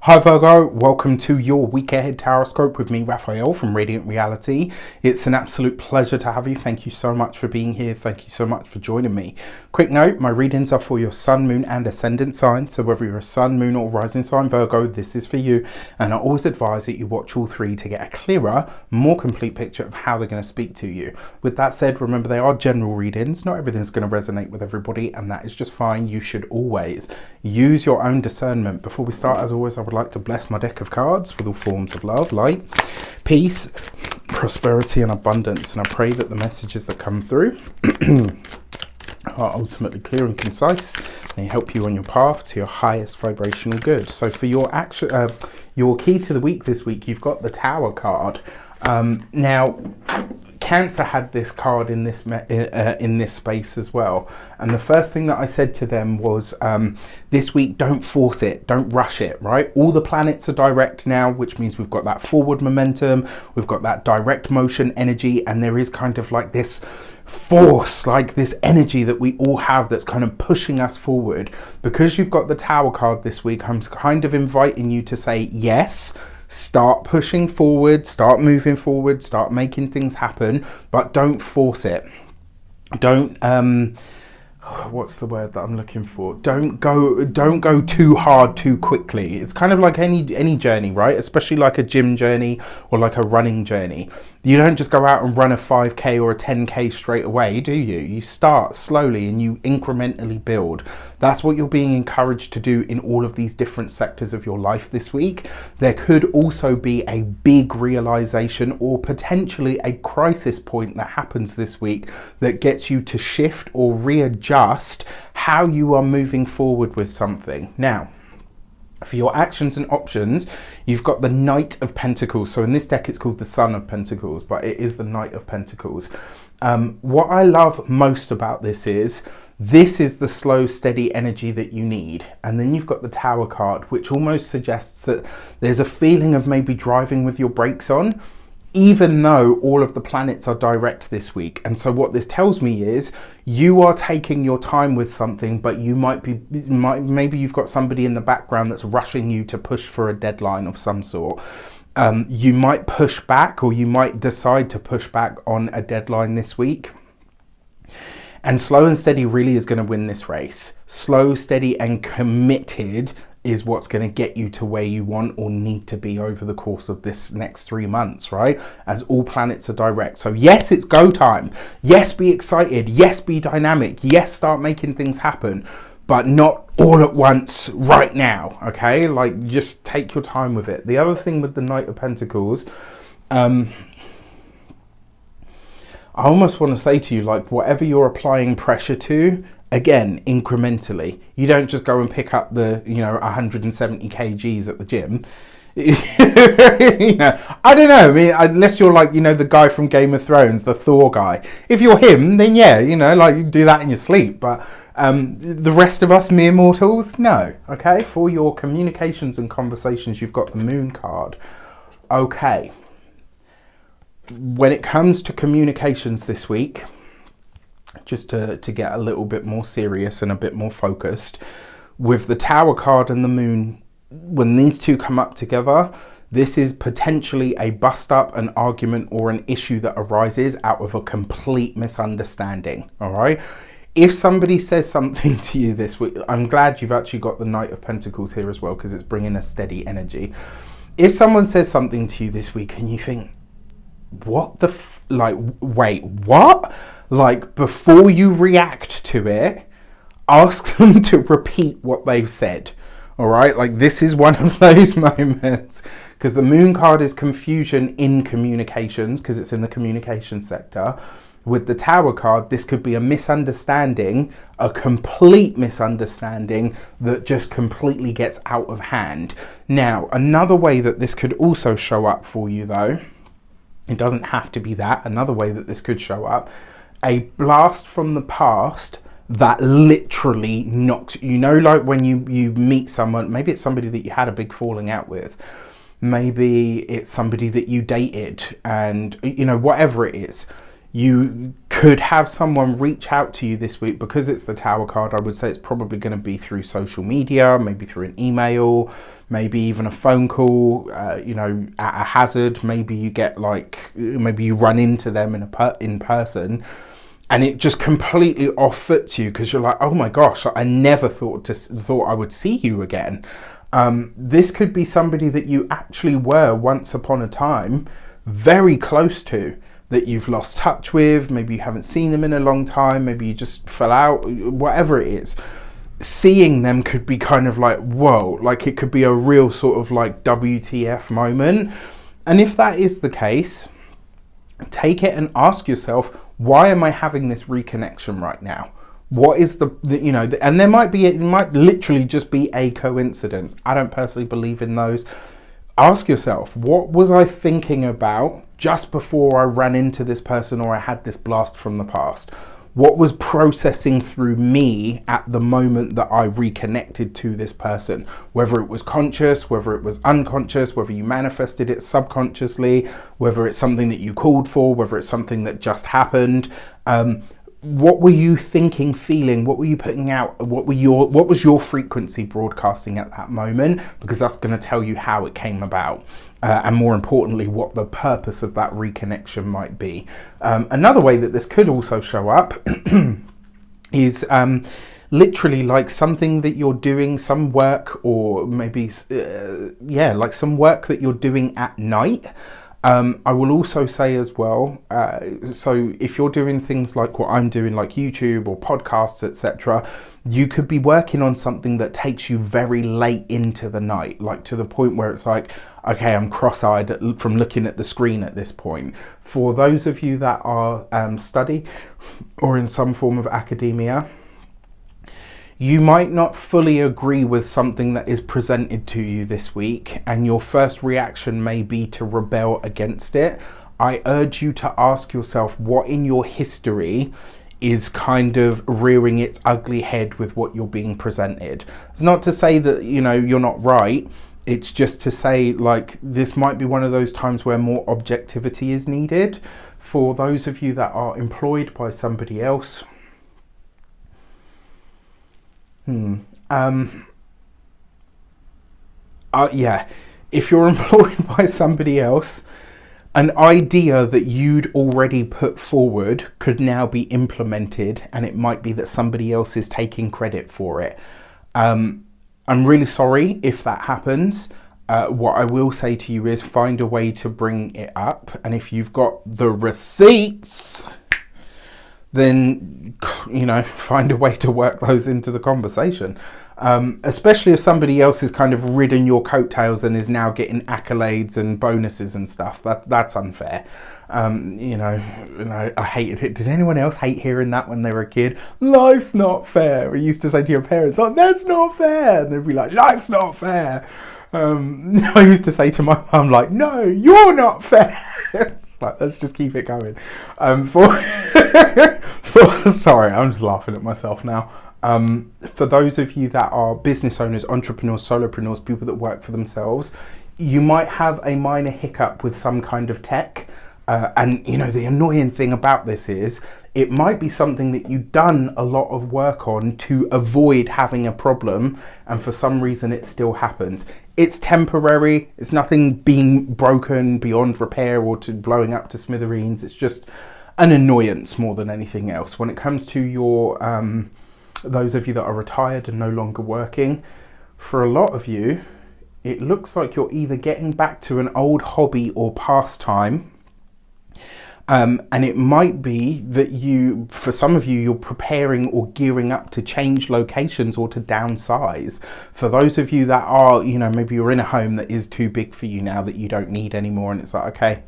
Hi Virgo, welcome to your week ahead tarot with me, Raphael from Reydiant Reality. It's an absolute pleasure to have you. Thank you so much for being here. Thank you so much for joining me. Quick note, my readings are for your sun, moon and ascendant sign. So whether you're a sun, moon or rising sign Virgo, this is for you. And I always advise that you watch all three to get a clearer, more complete picture of how they're going to speak to you. With that said, remember they are general readings. Not everything's going to resonate with everybody, and that is just fine. You should always use your own discernment. Before we start, as always, I would like to bless my deck of cards with all forms of love, light, peace, prosperity and abundance. And I pray that the messages that come through are ultimately clear and concise. They help you on your path to your highest vibrational good. So for your your key to the week this week, you've got the Tower card. Now, Cancer had this card in this space as well, and the first thing that I said to them was this week, don't force it, don't rush it, right? All the planets are direct now, which means we've got that forward momentum, we've got that direct motion energy, and there is kind of like this force, like this energy that we all have that's kind of pushing us forward. Because you've got the Tower card this week, I'm kind of inviting you to say yes. Start pushing forward, start moving forward, start making things happen, but don't force it. Don't what's the word that I'm looking for? Don't go too hard too quickly. It's kind of like any journey, right? Especially like a gym journey or like a running journey. You don't just go out and run a 5k or a 10k straight away, do you? You start slowly and you incrementally build. That's what you're being encouraged to do in all of these different sectors of your life this week. There could also be a big realization or potentially a crisis point that happens this week that gets you to shift or readjust how you are moving forward with something. Now, for your actions and options, you've got the Knight of Pentacles. So in this deck, it's called the Son of Pentacles, but it is the Knight of Pentacles. What I love most about this is the slow, steady energy that you need. And then you've got the Tower card, which almost suggests that there's a feeling of maybe driving with your brakes on, even though all of the planets are direct this week. And so what this tells me is you are taking your time with something, but you maybe you've got somebody in the background that's rushing you to push for a deadline of some sort. You might push back, or you might decide to push back on a deadline this week. And slow and steady really is going to win this race. Slow, steady and committed is what's going to get you to where you want or need to be over the course of this next 3 months, right? As all planets are direct. So yes, it's go time. Yes, be excited. Yes, be dynamic. Yes, start making things happen, but not all at once right now, okay? Like, just take your time with it. The other thing with the Knight of Pentacles, I almost want to say to you, like, whatever you're applying pressure to, again, incrementally. You don't just go and pick up the, 170 kgs at the gym. I don't know. I mean, unless you're like, the guy from Game of Thrones, the Thor guy. If you're him, then yeah, like you do that in your sleep. But the rest of us mere mortals, no. Okay. For your communications and conversations, you've got the Moon card. Okay. When it comes to communications this week, just to get a little bit more serious and a bit more focused, with the Tower card and the Moon, when these two come up together, this is potentially a bust up, an argument or an issue that arises out of a complete misunderstanding. All right. If somebody says something to you this week, I'm glad you've actually got the Knight of Pentacles here as well, because it's bringing a steady energy. If someone says something to you this week and you think, what the wait, what? Like, before you react to it, ask them to repeat what they've said. All right, like, this is one of those moments, because the Moon card is confusion in communications, because it's in the communication sector. With the Tower card, this could be a misunderstanding, a complete misunderstanding that just completely gets out of hand. Now, another way that this could also show up for you, though, it doesn't have to be that. Another way that this could show up, a blast from the past that literally knocks, like when you meet someone, maybe it's somebody that you had a big falling out with, maybe it's somebody that you dated, and whatever it is, you could have someone reach out to you this week. Because it's the Tower card, I would say it's probably going to be through social media, maybe through an email, maybe even a phone call, you know, at a hazard. Maybe you get maybe you run into them in person, and it just completely off-puts you because you're like, oh my gosh, I never thought I would see you again. This could be somebody that you actually were once upon a time very close to, that you've lost touch with. Maybe you haven't seen them in a long time. Maybe you just fell out, whatever it is. Seeing them could be kind of like, whoa, like it could be a real sort of like WTF moment. And if that is the case, take it and ask yourself, why am I having this reconnection right now? What is you know, and it might literally just be a coincidence. I don't personally believe in those. Ask yourself, what was I thinking about just before I ran into this person or I had this blast from the past? What was processing through me at the moment that I reconnected to this person? Whether it was conscious, whether it was unconscious, whether you manifested it subconsciously, whether it's something that you called for, whether it's something that just happened. What were you thinking, feeling? What were you putting out? What was your frequency broadcasting at that moment? Because that's going to tell you how it came about. And more importantly, what the purpose of that reconnection might be. Another way that this could also show up is literally like something that you're doing, some work, or maybe, like some work that you're doing at night. I will also say as well, so if you're doing things like what I'm doing, like YouTube or podcasts, etc., you could be working on something that takes you very late into the night, like to the point where it's like, okay, I'm cross-eyed from looking at the screen at this point. For those of you that are study or in some form of academia, you might not fully agree with something that is presented to you this week, and your first reaction may be to rebel against it. I urge you to ask yourself what in your history is kind of rearing its ugly head with what you're being presented. It's not to say that, you know, you're not right. It's just to say, like, this might be one of those times where more objectivity is needed. For those of you that are employed by somebody else, if you're employed by somebody else, an idea that you'd already put forward could now be implemented, and it might be that somebody else is taking credit for it. I'm really sorry if that happens. What I will say to you is find a way to bring it up, and if you've got the receipts, then, you know, find a way to work those into the conversation. Especially if somebody else has kind of ridden your coattails and is now getting accolades and bonuses and stuff. That's unfair. You know, I hated it. Did anyone else hate hearing that when they were a kid? Life's not fair. We used to say to your parents, oh, that's not fair. And they'd be like, life's not fair. I used to say to my mum, like, no, you're not fair. It's like, let's just keep it going. Sorry, I'm just laughing at myself now. For those of you that are business owners, entrepreneurs, solopreneurs, people that work for themselves, you might have a minor hiccup with some kind of tech. And, you know, the annoying thing about this is it might be something that you've done a lot of work on to avoid having a problem, and for some reason it still happens. It's temporary. It's nothing being broken beyond repair or to blowing up to smithereens. It's just an annoyance more than anything else. When it comes to your those of you that are retired and no longer working, for a lot of you, it looks like you're either getting back to an old hobby or pastime. And it might be that for some of you, you're preparing or gearing up to change locations or to downsize. For those of you that are, you know, maybe you're in a home that is too big for you now, that you don't need anymore, and it's like, okay,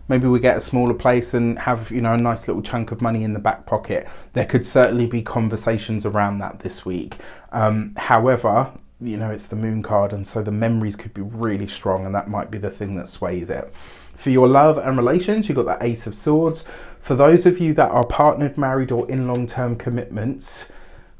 maybe we get a smaller place and have, you know, a nice little chunk of money in the back pocket. There could certainly be conversations around that this week. However, you know, it's the moon card, and so the memories could be really strong, and that might be the thing that sways it. For your love and relations, you've got the Ace of Swords. For those of you that are partnered, married, or in long-term commitments,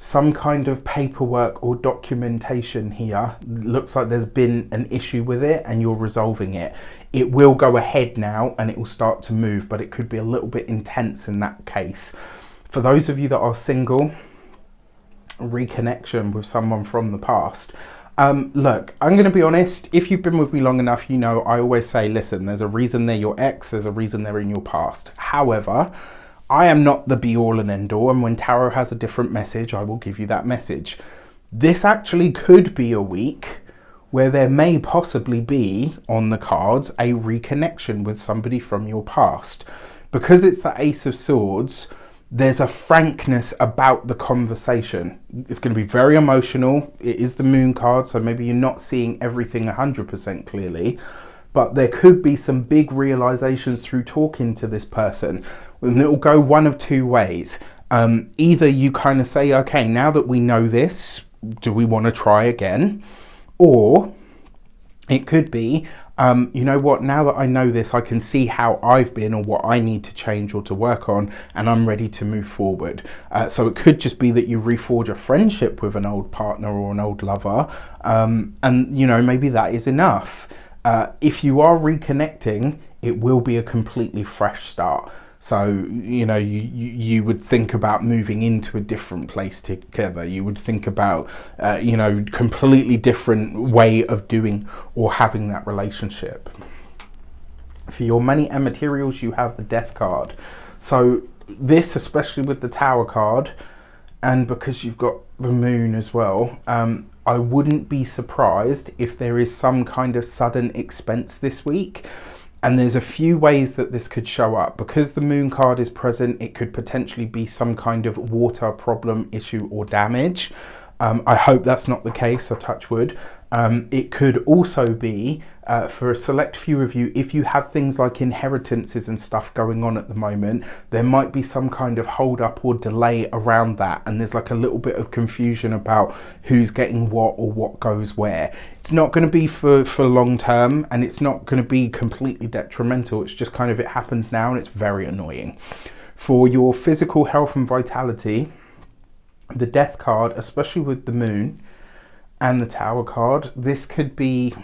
some kind of paperwork or documentation here. Looks like there's been an issue with it and you're resolving it. It will go ahead now and it will start to move, but it could be a little bit intense in that case. For those of you that are single, reconnection with someone from the past. Look, I'm going to be honest. If you've been with me long enough, you know I always say, listen, there's a reason they're your ex, there's a reason they're in your past. However, I am not the be all and end all, and when tarot has a different message, I will give you that message. This actually could be a week where there may possibly be on the cards a reconnection with somebody from your past. Because it's the Ace of Swords, there's a frankness about the conversation. It's going to be very emotional. It is the Moon card, so maybe you're not seeing everything 100% clearly, but there could be some big realizations through talking to this person. And it will go one of two ways. Either you kind of say, okay, now that we know this, do we want to try again? Or it could be, you know what, now that I know this, I can see how I've been or what I need to change or to work on, and I'm ready to move forward. So it could just be that you reforge a friendship with an old partner or an old lover, and you know, maybe that is enough. If you are reconnecting, it will be a completely fresh start. So, you know, you would think about moving into a different place together. You would think about, you know, completely different way of doing or having that relationship. For your money and materials, you have the Death card. So this, especially with the Tower card, and because you've got the Moon as well, I wouldn't be surprised if there is some kind of sudden expense this week. And there's a few ways that this could show up. Because the Moon card is present, it could potentially be some kind of water problem, issue or damage. I hope that's not the case, I touch wood. It could also be, for a select few of you, if you have things like inheritances and stuff going on at the moment, there might be some kind of hold up or delay around that. And there's like a little bit of confusion about who's getting what or what goes where. It's not going to be for long term, and it's not going to be completely detrimental. It's just kind of, it happens now and it's very annoying. For your physical health and vitality, the Death card, especially with the Moon and the Tower card, this could be,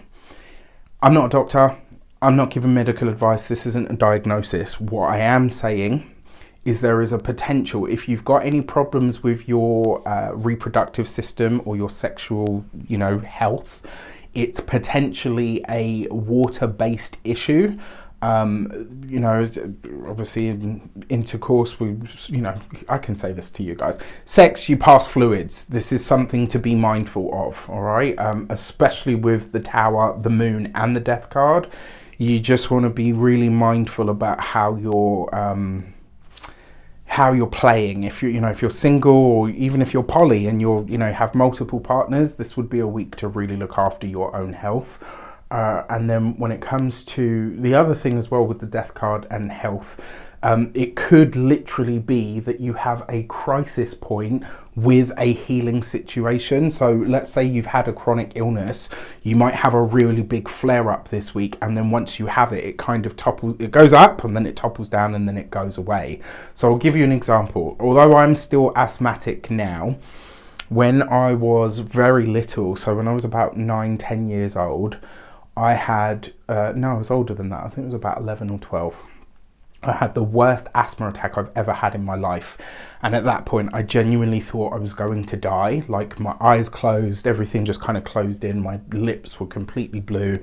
I'm not a doctor, I'm not giving medical advice, this isn't a diagnosis. What I am saying is there is a potential, if you've got any problems with your reproductive system or your sexual, you know, health, it's potentially a water-based issue. You know, obviously in intercourse, you know, I can say this to you guys, sex, you pass fluids. This is something to be mindful of, all right? Especially with the Tower, the Moon and the Death card. You just want to be really mindful about how you're playing. If you know, if you're single, or even if you're poly and you're, you know, have multiple partners, this would be a week to really look after your own health. And then when it comes to the other thing as well with the Death card and health, it could literally be that you have a crisis point with a healing situation. So let's say you've had a chronic illness, you might have a really big flare up this week, and then once you have it, it kind of topples, it goes up and then it topples down and then it goes away. So I'll give you an example. Although I'm still asthmatic now, when I was very little, so when I was about 9-10 years old, I had, no, I was older than that. I think it was about 11 or 12. I had the worst asthma attack I've ever had in my life. And at that point, I genuinely thought I was going to die. Like, my eyes closed, everything just kind of closed in. My lips were completely blue.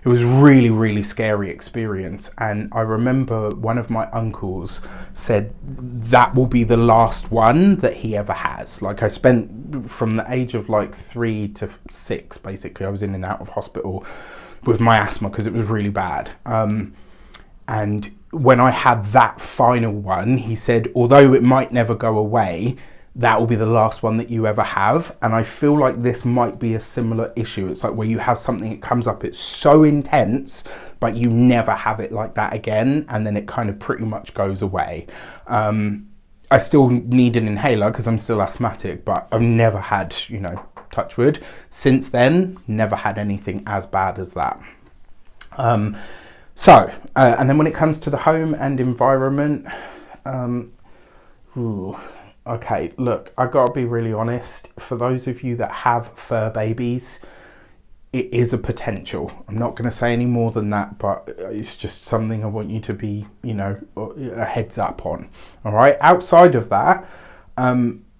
It was really, really scary experience. And I remember one of my uncles said that will be the last one that he ever has. Like, I spent from the age of like 3 to 6, basically, I was in and out of hospital with my asthma because it was really bad. And when I had that final one, he said, although it might never go away, that will be the last one that you ever have. And I feel like this might be a similar issue. It's like where you have something that comes up, it's so intense, but you never have it like that again. And then it kind of pretty much goes away. I still need an inhaler because I'm still asthmatic, but I've never had, you know, touch wood, since then, never had anything as bad as that. And then when it comes to the home and environment, Okay, look, I gotta be really honest. For those of you that have fur babies, it is a potential. I'm not going to say any more than that, but it's just something I want you to be, you know, a heads up on. All right. Outside of that,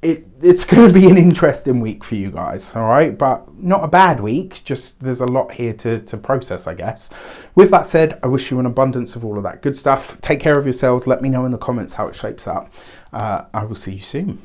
it's going to be an interesting week for you guys. All right, but not a bad week. Just there's a lot here to process, I guess. With that said, I wish you an abundance of all of that good stuff. Take care of yourselves. Let me know in the comments how it shapes up. I will see you soon.